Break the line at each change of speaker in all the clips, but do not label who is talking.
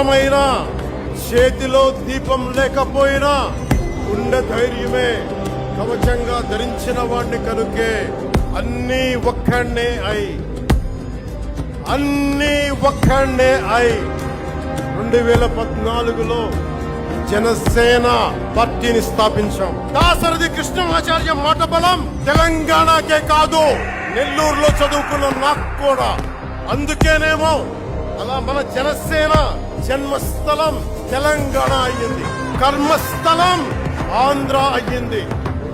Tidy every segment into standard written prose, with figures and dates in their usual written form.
కష్టమైనా, చేతిలో దీపం లేకపోయినా గుండె ధైర్యమే కవచంగా ధరించిన వాడిని కనుకే అన్నీ ఒక్కడే అయి 2014లో జనసేన పార్టీని స్థాపించాం. దాశరథి కృష్ణమాచార్య మాట బలం తెలంగాణకే కాదు, నెల్లూరులో చదువుకున్న నాకు కూడా. అందుకేనేమో అలా మన జనసేన జన్మస్థలం తెలంగాణ అయ్యింది, కర్మస్థలం ఆంధ్ర అయ్యింది.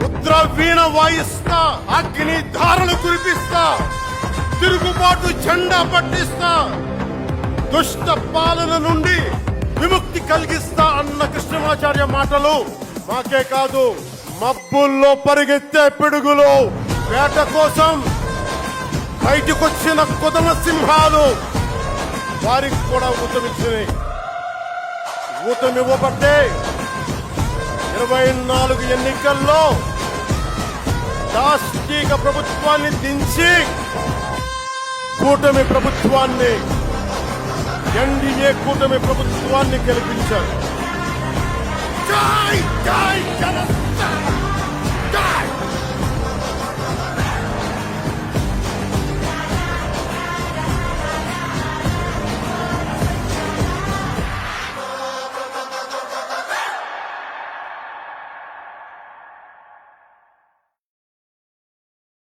రుద్ర వీణ వాయిస్తా, అగ్ని ధారలు కురిపిస్తా, తిరుగుబాటు జెండా పట్టిస్తా, దుష్ట పాలన నుండి విముక్తి కలిగిస్తా అన్న కృష్ణమాచార్య మాటలు మాకే కాదు, మబ్బుల్లో పరిగెత్తే పిడుగులు, వేట కోసం బయటకొచ్చిన కుదమ సింహాలు వారికి కూడా ఊతమిచ్చినాయి. ఊతమివ్వబట్టే 24 ఎన్నికల్లో దాష్టీక ప్రభుత్వాన్ని దించి కూటమి ప్రభుత్వాన్ని, ఎన్డీఏ కూటమి ప్రభుత్వాన్ని గెలిపించారు. జై జై జనసేన.